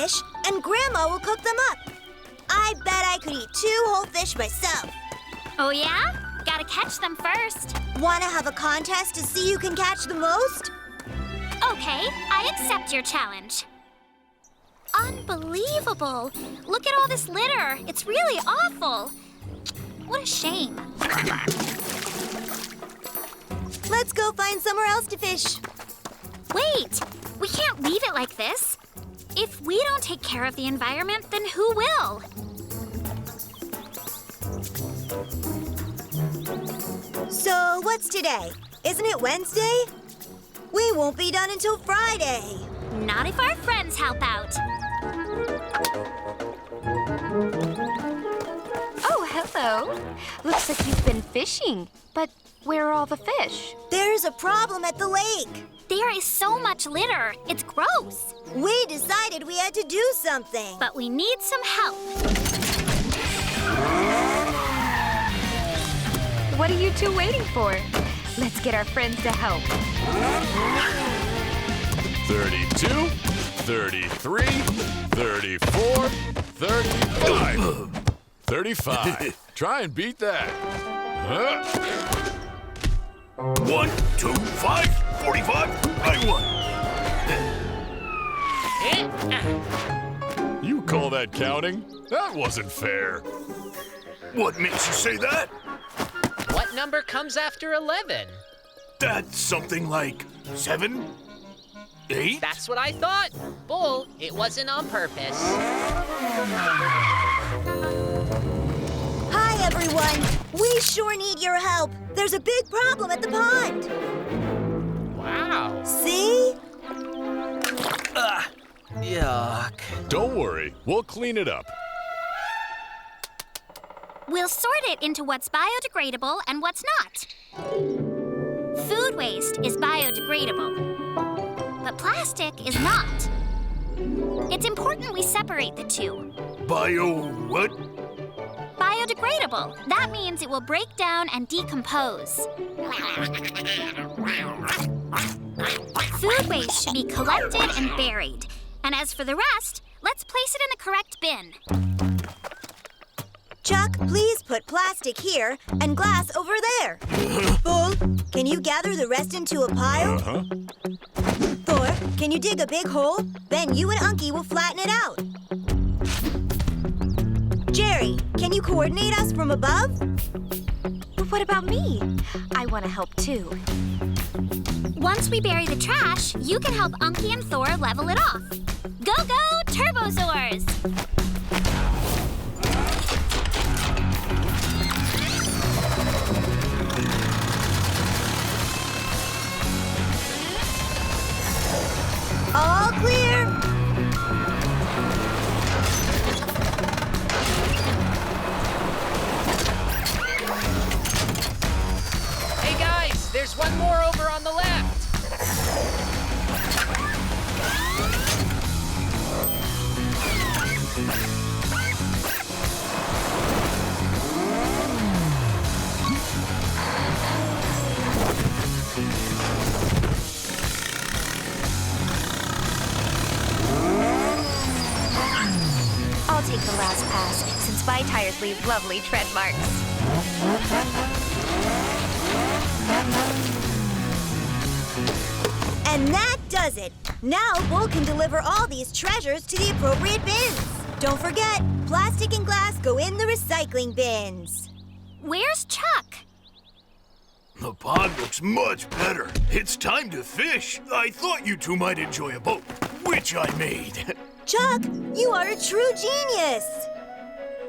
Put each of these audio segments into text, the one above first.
fish, and Grandma will cook them up. I bet I could eat 2 whole fish myself. Oh, yeah? Gotta catch them first. Want to have a contest to see who can catch the most? Okay, I accept your challenge. Unbelievable! Look at all this litter. It's really awful. What a shame. Let's go find somewhere else to fish. Wait! We can't leave it like this. If we don't take care of the environment, then who will? So, what's today? Isn't it Wednesday? We won't be done until Friday. Not if our friends help out. Oh, hello. Looks like you've been fishing. But where are all the fish? There's a problem at the lake. There is so much litter. It's gross. We decided we had to do something. But we need some help. What are you two waiting for? Let's get our friends to help. 32, 33, 34, 35. 35. Try and beat that. 1, 2, 5, 45. I won. You call that counting? That wasn't fair. What makes you say that? What number comes after 11? That's something like 7, 8? That's what I thought. Bull, it wasn't on purpose. Hi, everyone. We sure need your help. There's a big problem at the pond. Wow. See? Yuck. Don't worry, we'll clean it up. We'll sort it into what's biodegradable and what's not. Food waste is biodegradable, but plastic is not. It's important we separate the two. Bio what? Biodegradable. That means it will break down and decompose. Food waste should be collected and buried. And as for the rest, let's place it in the correct bin. Chuck, please put plastic here and glass over there. Bull, can you gather the rest into a pile? Uh-huh. Thor, can you dig a big hole? Then you and Unky will flatten it out. Jerry, can you coordinate us from above? But what about me? I want to help too. Once we bury the trash, you can help Unky and Thor level it off. Go, go, Turbozaurs! All clear. Hey guys, there's one more over on the left. I'll take the last pass, since my tires leave lovely tread marks. And that does it. Now Bull can deliver all these treasures to the appropriate bins. Don't forget, plastic and glass go in the recycling bins. Where's Chuck? The pond looks much better. It's time to fish. I thought you two might enjoy a boat, which I made. Chuck, you are a true genius.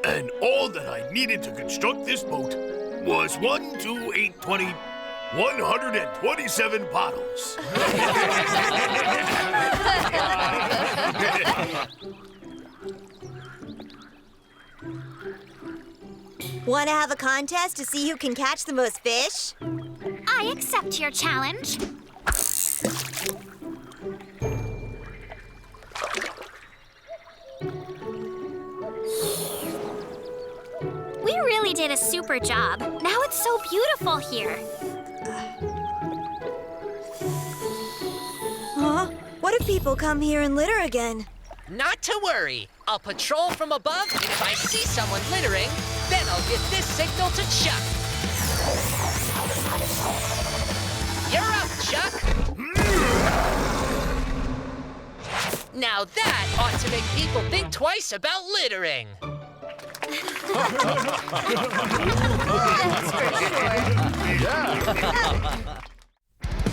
And all that I needed to construct this boat was 1, 2, 8, 20, 127 bottles. Want to have a contest to see who can catch the most fish? I accept your challenge. We really did a super job. Now it's so beautiful here. Huh? What if people come here and litter again? Not to worry. I'll patrol from above, and if I see someone littering, then I'll give this signal to Chuck. You're up, Chuck. Now that ought to make people think twice about littering.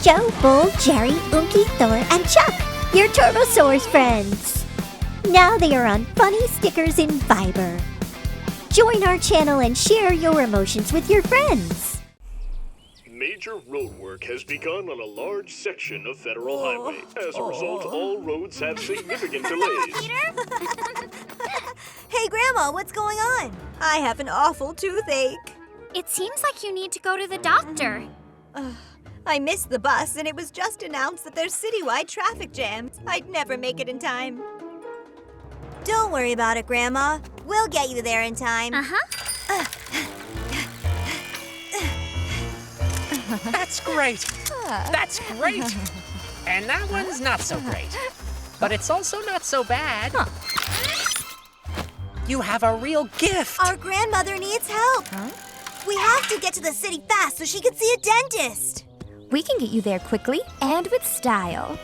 Joe, Bull, Jerry, Unky, Thor, and Chuck, your Turbozaurs friends. Now they are on funny stickers in Viber. Join our channel and share your emotions with your friends. Major roadwork has begun on a large section of Federal Highway. As a result, all roads have significant delays. Hey, Grandma, what's going on? I have an awful toothache. It seems like you need to go to the doctor. I missed the bus, and it was just announced that there's citywide traffic jams. I'd never make it in time. Don't worry about it, Grandma. We'll get you there in time. That's great. That's great. And that one's not so great. But it's also not so bad. You have a real gift. Our grandmother needs help. We have to get to the city fast so she can see a dentist. We can get you there quickly and with style.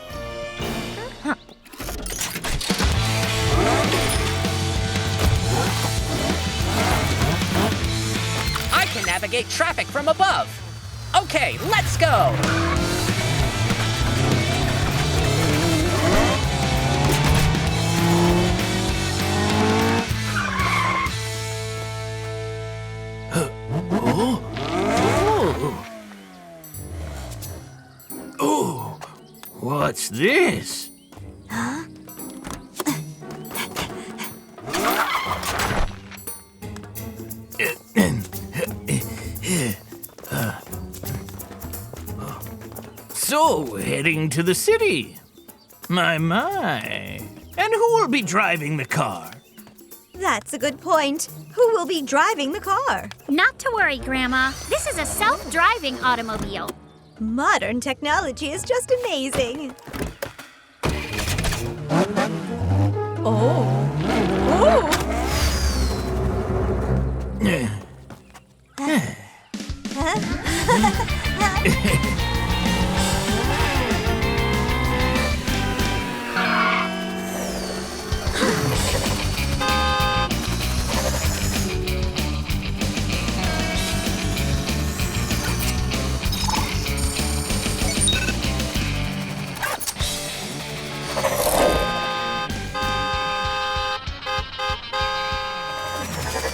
I can navigate traffic from above. Okay, let's go. Oh, what's this? So, heading to the city. My. And who will be driving the car? That's a good point. Who will be driving the car? Not to worry, Grandma. This is a self-driving automobile. Modern technology is just amazing.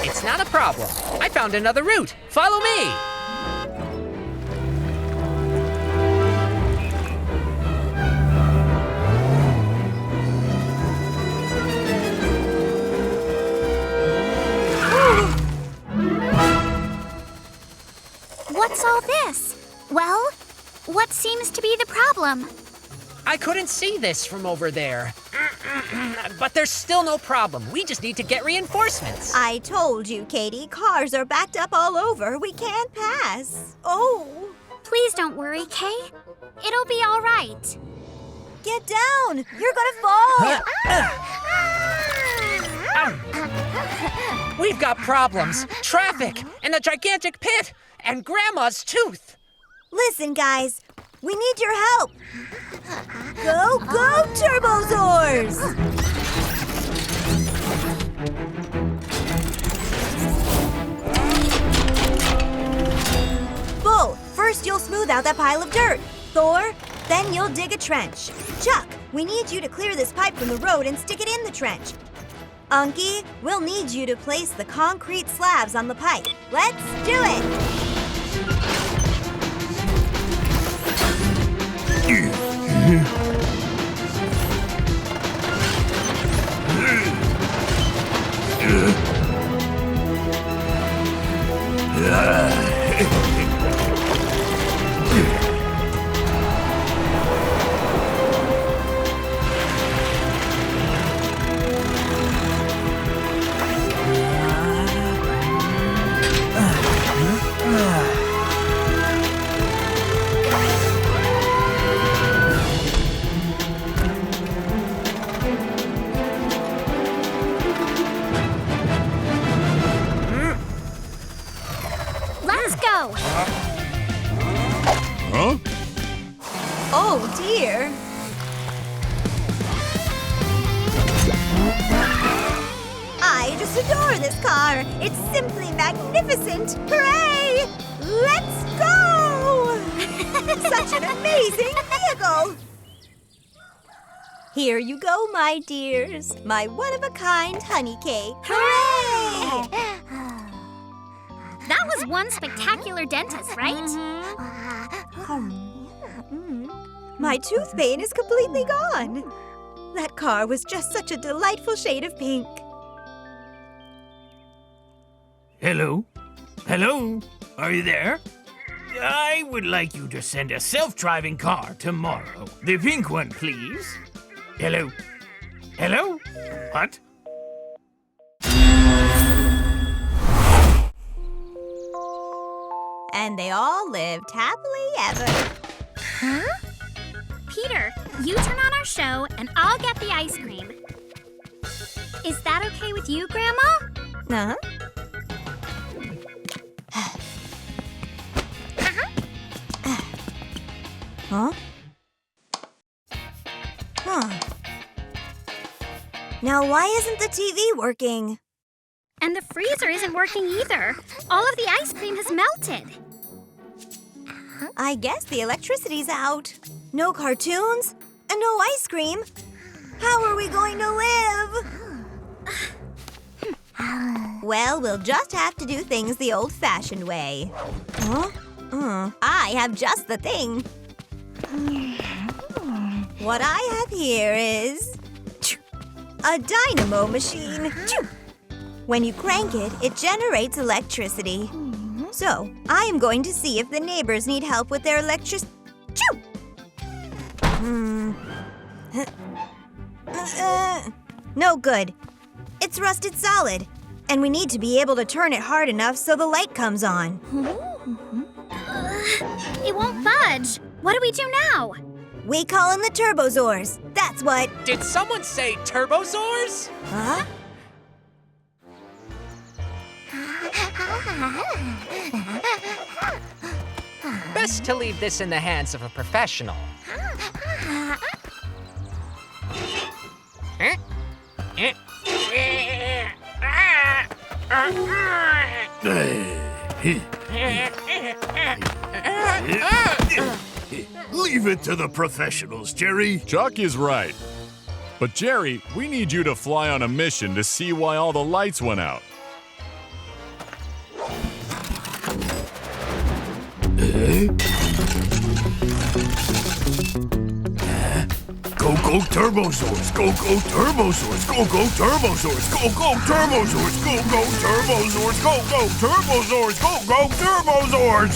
It's not a problem. I found another route. Follow me. What's all this? Well, what seems to be the problem? I couldn't see this from over there. But there's still no problem. We just need to get reinforcements. I told you, Katie, cars are backed up all over. We can't pass. Oh, Please don't worry, Kay. It'll be all right. get down. You're gonna fall. We've got problems. Traffic, and a gigantic pit, and Grandma's tooth. Listen, guys, we need your help. Go, go, Turbozaurs! Bull, first you'll smooth out that pile of dirt. Thor, then you'll dig a trench. Chuck, we need you to clear this pipe from the road and stick it in the trench. Unky, we'll need you to place the concrete slabs on the pipe. Let's do it! Oh dear. I just adore this car. It's simply magnificent. Hooray! Let's go! Such an amazing vehicle. Here you go, my dears. My one-of-a-kind honey cake. Hooray! That was one spectacular dentist, right? My tooth pain is completely gone. That car was just such a delightful shade of pink. Hello? Hello? Are you there? I would like you to send a self-driving car tomorrow. The pink one, please. Hello? Hello? What? And they all lived happily ever. Huh? Peter, you turn on our show and I'll get the ice cream. Is that okay with you, Grandma? Uh-huh. Huh? Huh. Now, why isn't the TV working? And the freezer isn't working either. All of the ice cream has melted. I guess the electricity's out. No cartoons and no ice cream. How are we going to live? Well, we'll just have to do things the old-fashioned way. Huh? I have just the thing. What I have here is a dynamo machine. When you crank it, it generates electricity. So, I am going to see if the neighbors need help with their electricity. No good. It's rusted solid, and we need to be able to turn it hard enough so the light comes on. It won't budge. What do we do now? We call in the Turbozaurs. That's what. Did someone say Turbozaurs? Huh? Best to leave this in the hands of a professional. Leave it to the professionals, Jerry. Chuck is right. But Jerry, we need you to fly on a mission to see why all the lights went out. Go, go, Turbozaurs! Go, go, Turbozaurs! Go, go, Turbozaurs! Go, go, Turbozaurs! Go, go, Turbozaurs! Go, go, Turbozaurs! Go, go, Turbozaurs!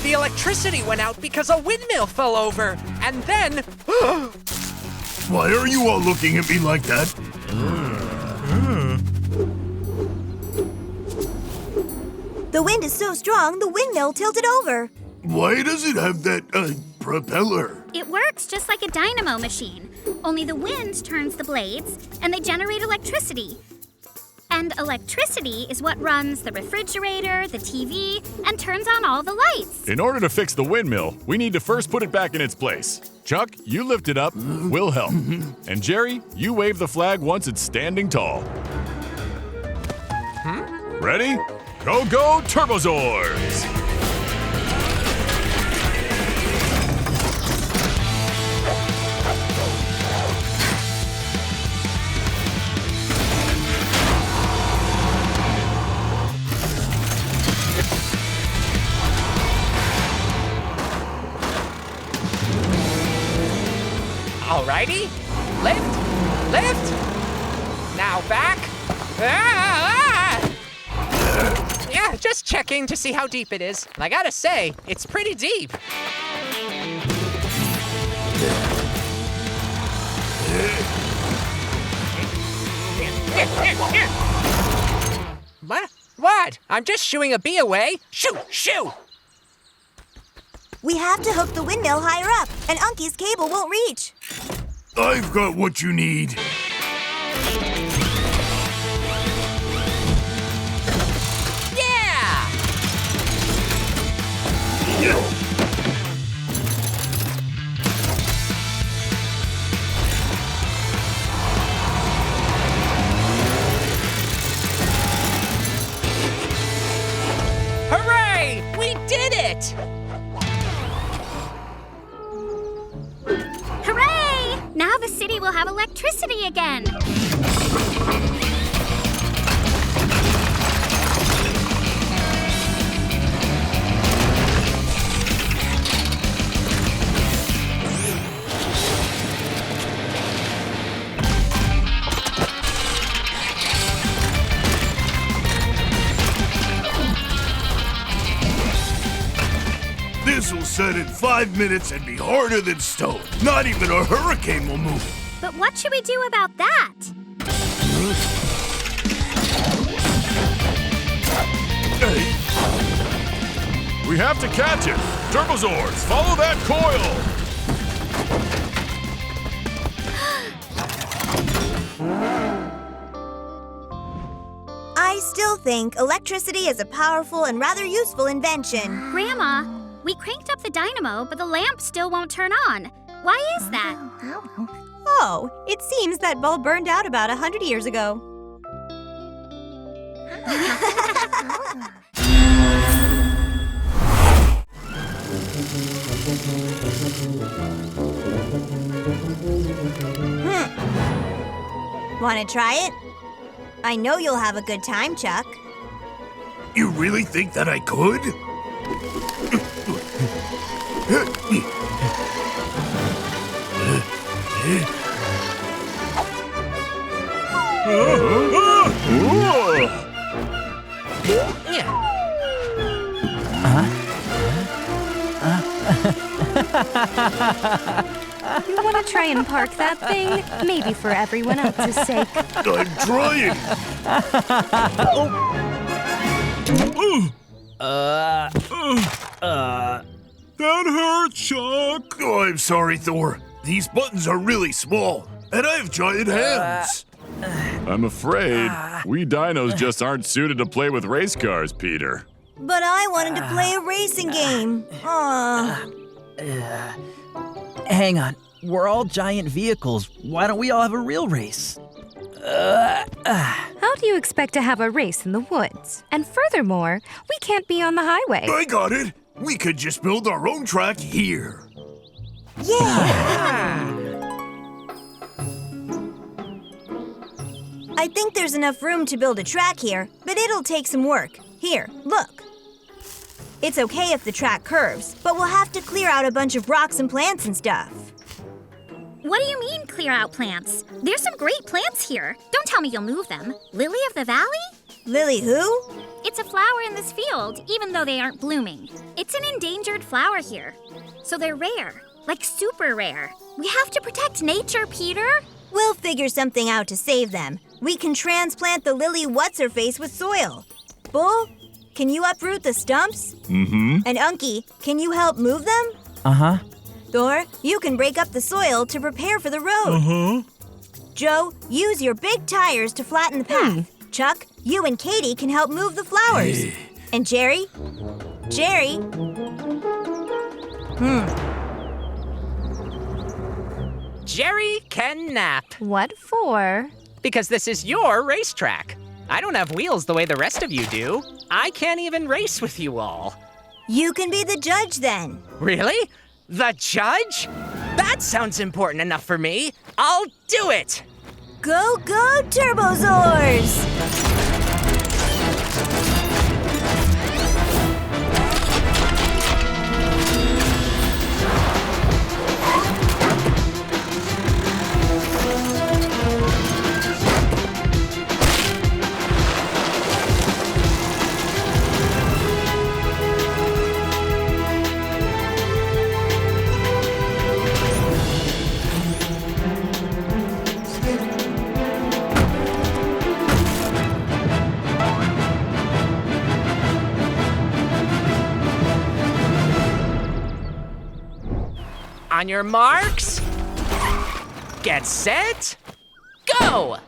The electricity went out because a windmill fell over, and then... Why are you all looking at me like that? The wind is so strong, the windmill tilted over. Why does it have that, propeller? It works just like a dynamo machine, only the wind turns the blades, and they generate electricity. And electricity is what runs the refrigerator, the TV, and turns on all the lights. In order to fix the windmill, we need to first put it back in its place. Chuck, you lift it up, we'll help. And Jerry, you wave the flag once it's standing tall. Ready? Go, go, Turbozaurs! Alrighty. Lift. Lift. Now back. Yeah, just checking to see how deep it is. And I gotta say, it's pretty deep. What? I'm just shooing a bee away. Shoo! Shoo! We have to hook the windmill higher up, and Unky's cable won't reach. I've got what you need. Yeah! Hooray! We did it! Hooray! Now the city will have electricity again. This will set in 5 minutes and be harder than stone. Not even a hurricane will move it. But what should we do about that? We have to catch it! Turbozaurs, follow that coil! I still think electricity is a powerful and rather useful invention. Grandma, we cranked up the dynamo, but the lamp still won't turn on. Why is that? Oh, it seems that bulb burned out about 100 years ago. Want to try it? I know you'll have a good time, Chuck. You really think that I could? You want to try and park that thing? Maybe for everyone else's sake. I'm trying. That hurt, Chuck. Oh, I'm sorry, Thor. These buttons are really small, and I have giant hands. I'm afraid we dinos just aren't suited to play with race cars, Peter. But I wanted to play a racing game. Hang on. We're all giant vehicles. Why don't we all have a real race? How do you expect to have a race in the woods? And furthermore, we can't be on the highway. I got it. We could just build our own track here. Yeah! I think there's enough room to build a track here, but it'll take some work. Here, look. It's okay if the track curves, but we'll have to clear out a bunch of rocks and plants and stuff. What do you mean, clear out plants? There's some great plants here. Don't tell me you'll move them. Lily of the Valley? Lily who? It's a flower in this field, even though they aren't blooming. It's an endangered flower here. So they're rare, like super rare. We have to protect nature, Peter. We'll figure something out to save them. We can transplant the lily what's-her-face with soil. Bull, can you uproot the stumps? Mm-hmm. And Unky, can you help move them? Uh-huh. Thor, you can break up the soil to prepare for the road. Uh-huh. Joe, use your big tires to flatten the path. Chuck, you and Katie can help move the flowers. And Jerry? Jerry? Jerry can nap. What for? Because this is your racetrack. I don't have wheels the way the rest of you do. I can't even race with you all. You can be the judge then. Really? The judge? That sounds important enough for me. I'll do it! Go, go, Turbozaurs! On your marks, get set, go!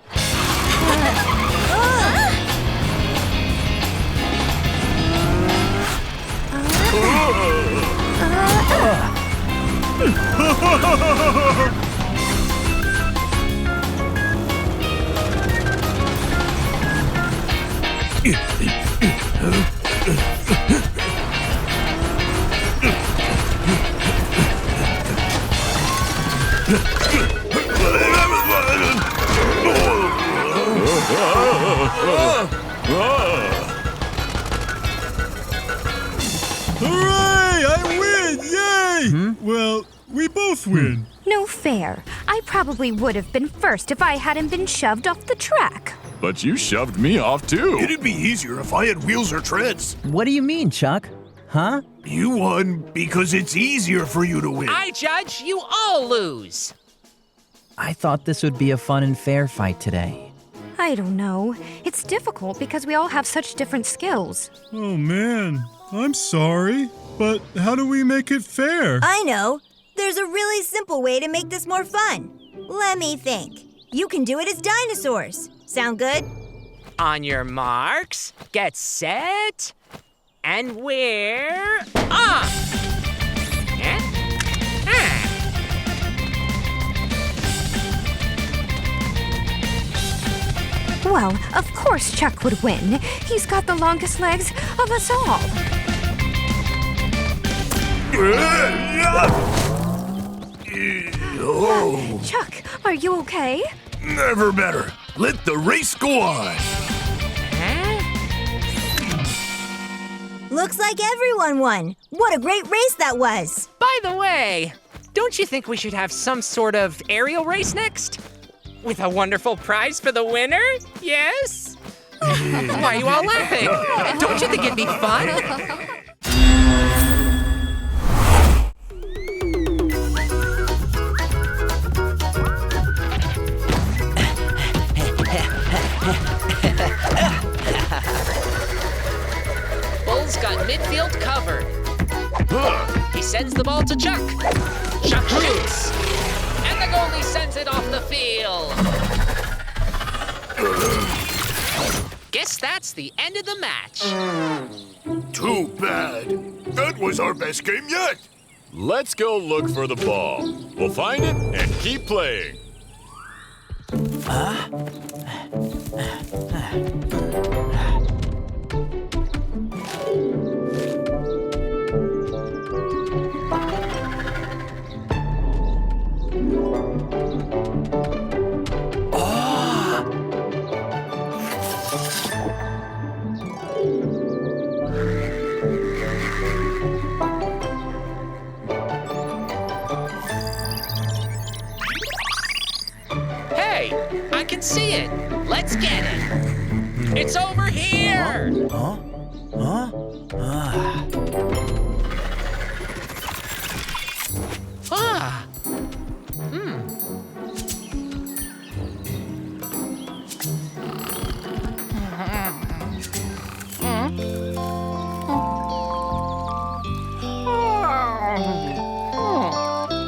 Hooray! I win! Yay! Well, we both win. No fair. I probably would have been first if I hadn't been shoved off the track. But you shoved me off too. It'd be easier if I had wheels or treads. What do you mean, Chuck? Huh? You won because it's easier for you to win. I judge you all lose. I thought this would be a fun and fair fight today. I don't know. It's difficult because we all have such different skills. Oh man, I'm sorry. But how do we make it fair? I know. There's a really simple way to make this more fun. Let me think. You can do it as dinosaurs. Sound good? On your marks, get set, and we're off! Eh? Ah. Well, of course Chuck would win. He's got the longest legs of us all. Oh, Chuck, are you okay? never better. Let the race go on. Looks like everyone won. What a great race that was. By the way, don't you think we should have some sort of aerial race next? With a wonderful prize for the winner? Yes? Why are you all laughing? Don't you think it'd be fun? Bull's got midfield covered. He sends the ball to Chuck. Chuck shoots. And the goalie sends it off the field. Guess that's the end of the match. Too bad. That was our best game yet. Let's go look for the ball. We'll find it and keep playing. Hey, I can see it. Let's get it. It's over here. Ah.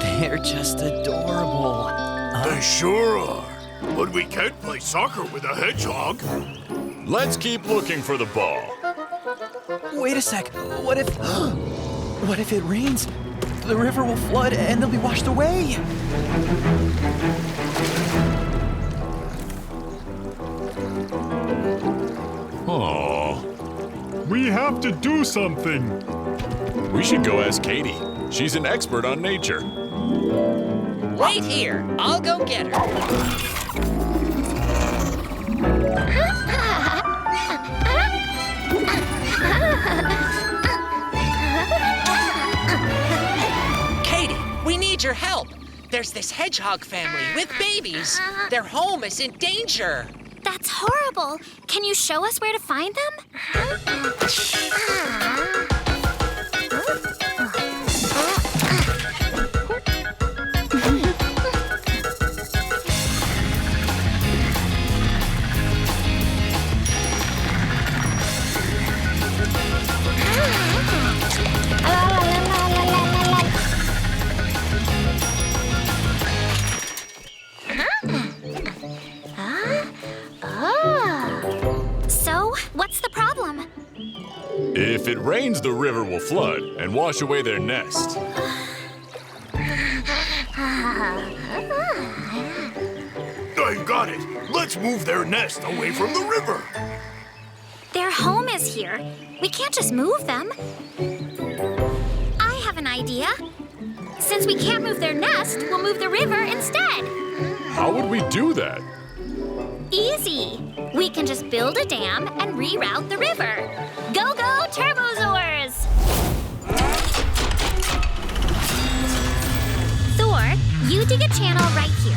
They're just adorable. They sure are. But we can't play soccer with a hedgehog. Let's keep looking for the ball. Wait a sec. What if it rains? The river will flood and they'll be washed away. Aww. We have to do something. We should go ask Katie. She's an expert on nature. Wait here. I'll go get her. Katie, we need your help. There's this hedgehog family with babies. Their home is in danger. That's horrible. Can you show us where to find them? So, what's the problem? If it rains, the river will flood and wash away their nest. got it. Let's move their nest away from the river. Their home is here. We can't just move them. I have an idea. Since we can't move their nest, we'll move the river instead. How would we do that? Easy. We can just build a dam and reroute the river. Go, go, Turbozaurs! Thor, you dig a channel right here.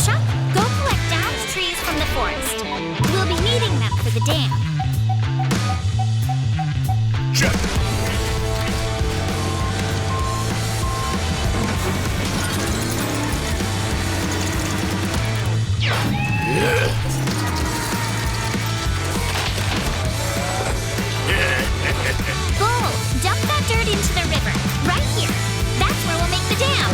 Chuck, go collect downed trees from the forest. We'll be needing them for the dam. Check. Bull, dump that dirt into the river. Right here. That's where we'll make the dam.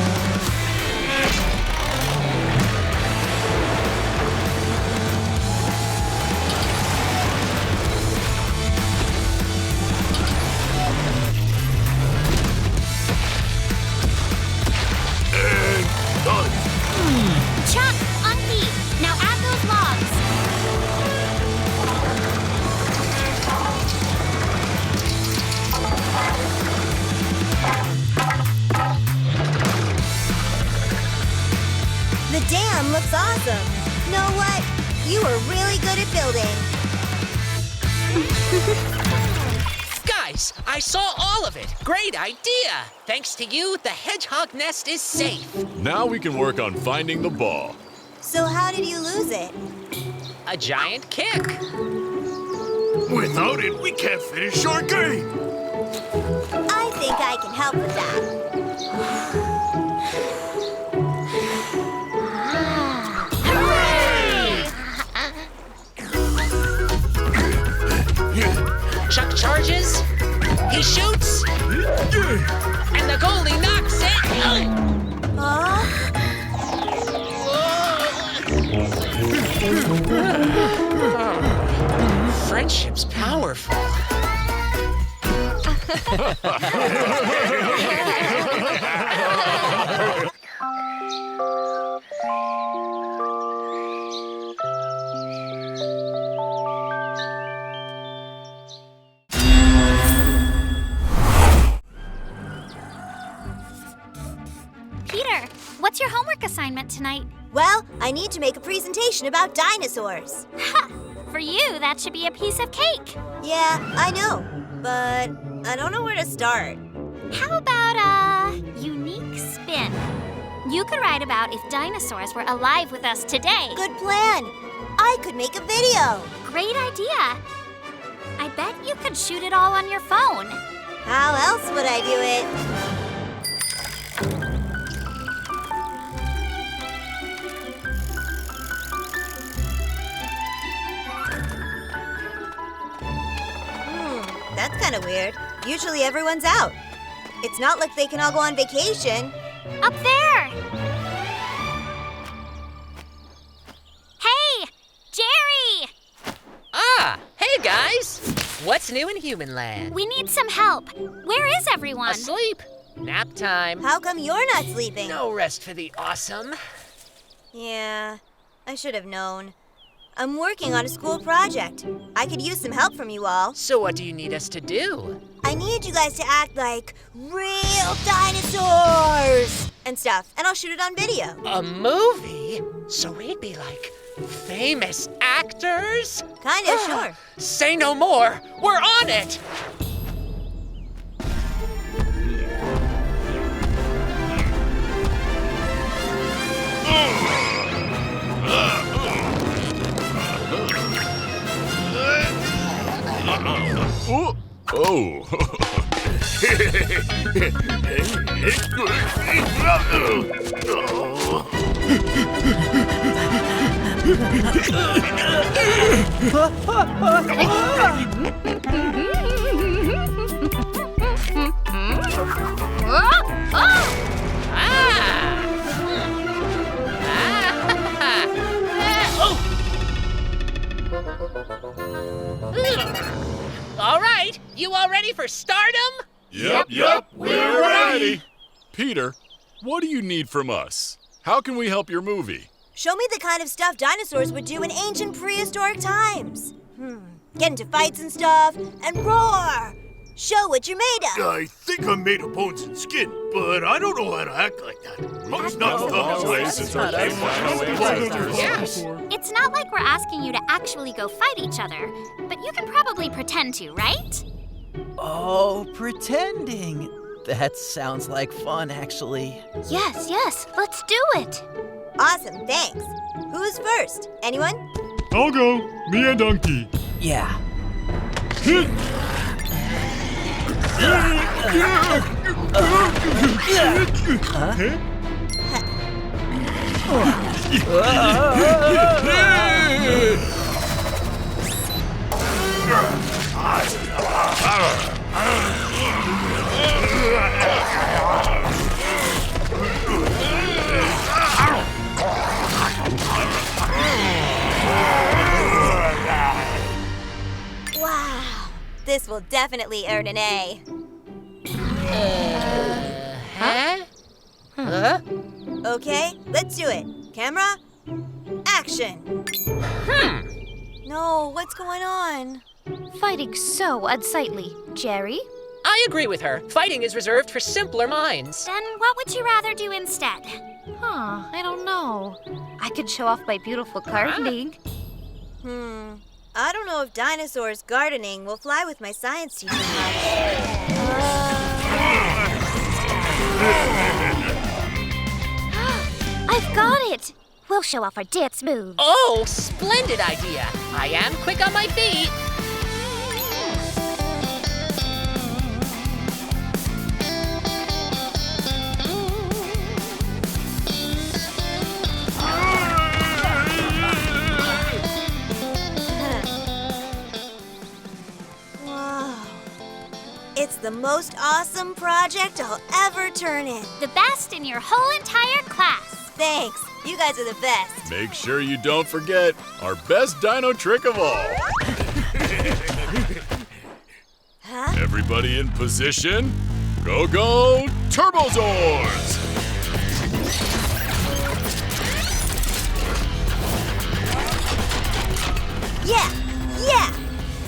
And done. Chuck, Unky, now add those logs. The dam looks awesome. Know what? You were really good at building. Guys, I saw all of it. Great idea. Thanks to you, the hedgehog nest is safe. Now we can work on finding the ball. So how did you lose it? A giant kick. Without it, we can't finish our game. I think I can help with that. Chuck charges, he shoots, and the goalie knocks it. Huh? Friendship's powerful. Peter, what's your homework assignment tonight? Well, I need to make a presentation about dinosaurs. Ha! For you, that should be a piece of cake. Yeah, I know, but I don't know where to start. How about a unique spin? You could write about if dinosaurs were alive with us today. Good plan. I could make a video. Great idea. I bet you could shoot it all on your phone. How else would I do it? That's kind of weird. Usually everyone's out. It's not like they can all go on vacation. Up there! Hey! Jerry! Ah, hey guys! What's new in human land? We need some help. Where is everyone? Asleep. Nap time. How come you're not sleeping? No rest for the awesome. Yeah, I should have known. I'm working on a school project. I could use some help from you all. So what do you need us to do? I need you guys to act like real dinosaurs and stuff, and I'll shoot it on video. A movie? So we'd be like famous actors? Kinda, sure. Say no more. We're on it. Oh. All right, you all ready for stardom? Yep, we're ready. Peter, what do you need from us? How can we help your movie? Show me the kind of stuff dinosaurs would do in ancient prehistoric times. Get into fights and stuff, and roar! Show what you're made of. I think I'm made of bones and skin, but I don't know how to act like that. It's not It's not like we're asking you to actually go fight each other, but you can probably pretend to, right? Oh, pretending. That sounds like fun, actually. Yes, let's do it. Awesome, thanks. Who's first? Anyone? I'll go. Me and Unky. Yeah. Wow, this will definitely earn an A. Okay, let's do it. Camera, action. No, what's going on? Fighting's so unsightly. Jerry? I agree with her. Fighting is reserved for simpler minds. Then what would you rather do instead? I don't know. I could show off my beautiful gardening. I don't know if dinosaurs gardening will fly with my science teacher much. I've got it! We'll show off our dance moves. Oh, splendid idea. I am quick on my feet. Whoa. It's the most awesome project I'll ever turn in. The best in your whole entire class. Thanks. You guys are the best. Make sure you don't forget our best dino trick of all. Huh? Everybody in position. Go, go, Turbozaurs! Yeah!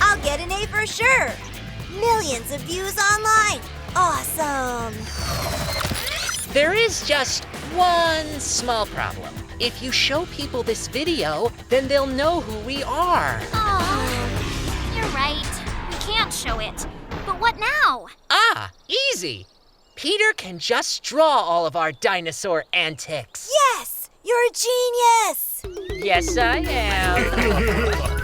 I'll get an A for sure. Millions of views online. Awesome. There is just one small problem. If you show people this video, then they'll know who we are. Oh, you're right. We can't show it. But what now? Ah, easy. Peter can just draw all of our dinosaur antics. Yes! You're a genius! Yes, I am.